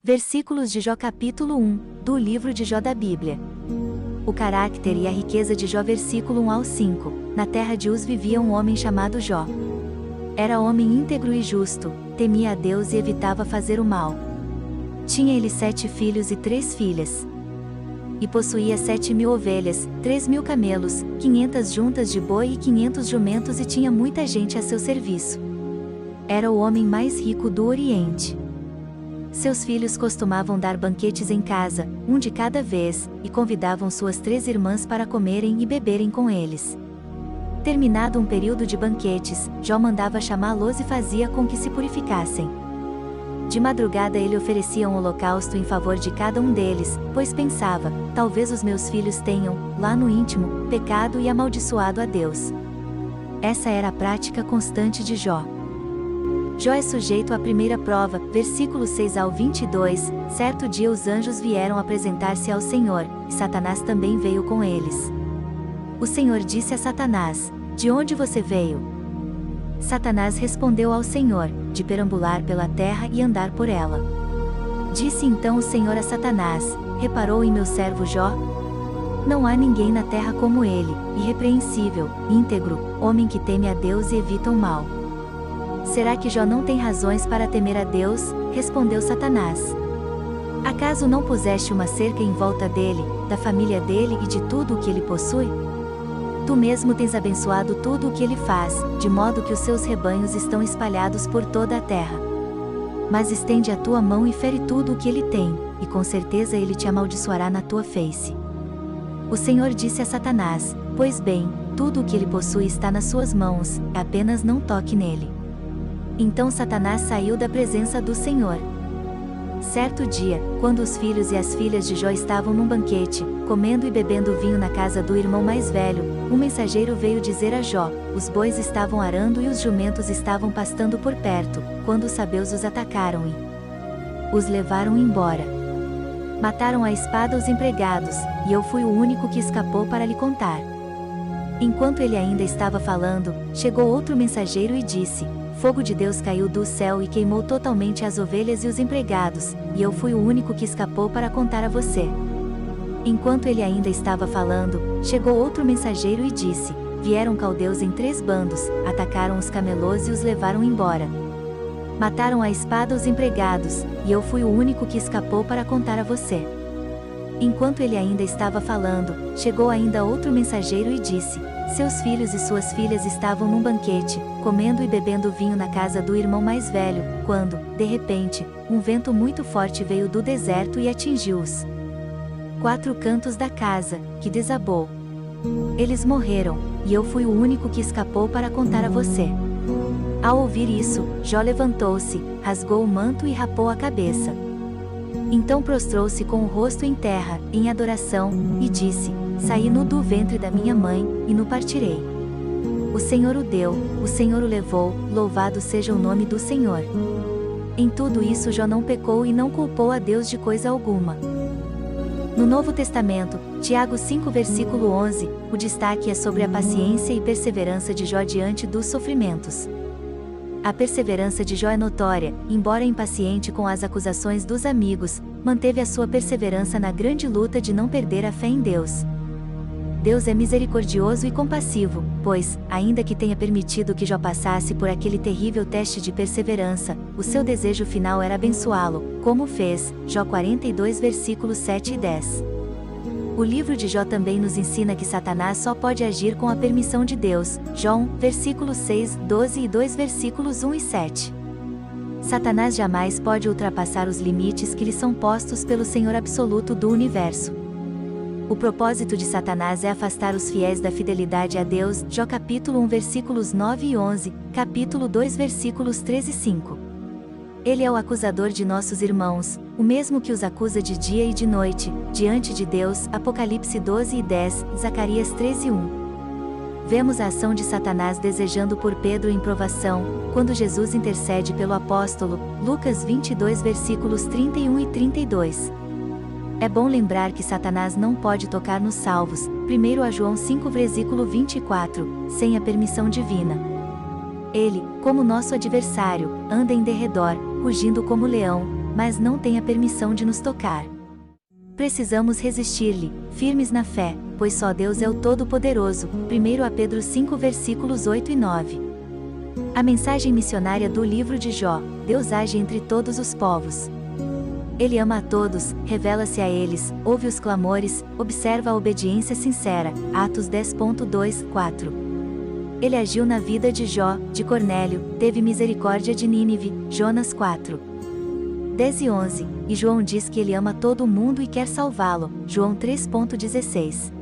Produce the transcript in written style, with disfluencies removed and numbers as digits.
Versículos de Jó capítulo 1, do livro de Jó da Bíblia. O caráter e a riqueza de Jó versículo 1 ao 5. Na terra de Uz vivia um homem chamado Jó. Era homem íntegro e justo, temia a Deus e evitava fazer o mal. Tinha ele 7 filhos e 3 filhas. E possuía 7.000 ovelhas, 3.000 camelos, 500 juntas de boi e 500 jumentos e tinha muita gente a seu serviço. Era o homem mais rico do Oriente. Seus filhos costumavam dar banquetes em casa, um de cada vez, e convidavam suas 3 irmãs para comerem e beberem com eles. Terminado um período de banquetes, Jó mandava chamá-los e fazia com que se purificassem. De madrugada ele oferecia um holocausto em favor de cada um deles, pois pensava, talvez os meus filhos tenham, lá no íntimo, pecado e amaldiçoado a Deus. Essa era a prática constante de Jó. Jó é sujeito à primeira prova, versículos 6 ao 22, certo dia os anjos vieram apresentar-se ao Senhor, e Satanás também veio com eles. O Senhor disse a Satanás, de onde você veio? Satanás respondeu ao Senhor, de perambular pela terra e andar por ela. Disse então o Senhor a Satanás, reparou em meu servo Jó? Não há ninguém na terra como ele, irrepreensível, íntegro, homem que teme a Deus e evita o mal. Será que Jó não tem razões para temer a Deus? Respondeu Satanás. Acaso não puseste uma cerca em volta dele, da família dele e de tudo o que ele possui? Tu mesmo tens abençoado tudo o que ele faz, de modo que os seus rebanhos estão espalhados por toda a terra. Mas estende a tua mão e fere tudo o que ele tem, e com certeza ele te amaldiçoará na tua face. O Senhor disse a Satanás, pois bem, tudo o que ele possui está nas suas mãos, apenas não toque nele. Então Satanás saiu da presença do Senhor. Certo dia, quando os filhos e as filhas de Jó estavam num banquete, comendo e bebendo vinho na casa do irmão mais velho, um mensageiro veio dizer a Jó, os bois estavam arando e os jumentos estavam pastando por perto, quando os sabeus os atacaram e os levaram embora. Mataram à espada os empregados, e eu fui o único que escapou para lhe contar. Enquanto ele ainda estava falando, chegou outro mensageiro e disse, fogo de Deus caiu do céu e queimou totalmente as ovelhas e os empregados, e eu fui o único que escapou para contar a você. Enquanto ele ainda estava falando, chegou outro mensageiro e disse, vieram caldeus em 3 bandos, atacaram os camelôs e os levaram embora. Mataram à espada os empregados, e eu fui o único que escapou para contar a você. Enquanto ele ainda estava falando, chegou ainda outro mensageiro e disse, seus filhos e suas filhas estavam num banquete, comendo e bebendo vinho na casa do irmão mais velho, quando, de repente, um vento muito forte veio do deserto e atingiu os 4 cantos da casa, que desabou. Eles morreram, e eu fui o único que escapou para contar a você. Ao ouvir isso, Jó levantou-se, rasgou o manto e rapou a cabeça. Então prostrou-se com o rosto em terra, em adoração, e disse, saí nu do ventre da minha mãe, e no partirei. O Senhor o deu, o Senhor o levou, louvado seja o nome do Senhor. Em tudo isso Jó não pecou e não culpou a Deus de coisa alguma. No Novo Testamento, Tiago 5 versículo 11, o destaque é sobre a paciência e perseverança de Jó diante dos sofrimentos. A perseverança de Jó é notória, embora impaciente com as acusações dos amigos, manteve a sua perseverança na grande luta de não perder a fé em Deus. Deus é misericordioso e compassivo, pois, ainda que tenha permitido que Jó passasse por aquele terrível teste de perseverança, o seu desejo final era abençoá-lo, como fez, Jó 42 versículos 7 e 10. O livro de Jó também nos ensina que Satanás só pode agir com a permissão de Deus, Jó 1, versículos 6, 12 e 2 versículos 1 e 7. Satanás jamais pode ultrapassar os limites que lhe são postos pelo Senhor absoluto do universo. O propósito de Satanás é afastar os fiéis da fidelidade a Deus, Jó capítulo 1 versículos 9 e 11, capítulo 2 versículos 13 e 5. Ele é o acusador de nossos irmãos, o mesmo que os acusa de dia e de noite, diante de Deus, Apocalipse 12 e 10, Zacarias 13 e 1. Vemos a ação de Satanás desejando por Pedro em provação, quando Jesus intercede pelo apóstolo, Lucas 22 versículos 31 e 32. É bom lembrar que Satanás não pode tocar nos salvos, 1 João 5 versículo 24, sem a permissão divina. Ele, como nosso adversário, anda em derredor, rugindo como leão, mas não tem a permissão de nos tocar. Precisamos resistir-lhe, firmes na fé, pois só Deus é o Todo-Poderoso. 1 Pedro 5 versículos 8 e 9. A mensagem missionária do livro de Jó: Deus age entre todos os povos. Ele ama a todos, revela-se a eles, ouve os clamores, observa a obediência sincera. Atos 10.2, 4. Ele agiu na vida de Jó, de Cornélio, teve misericórdia de Nínive. Jonas 4. 10 e 11, e João diz que ele ama todo mundo e quer salvá-lo. João 3.16.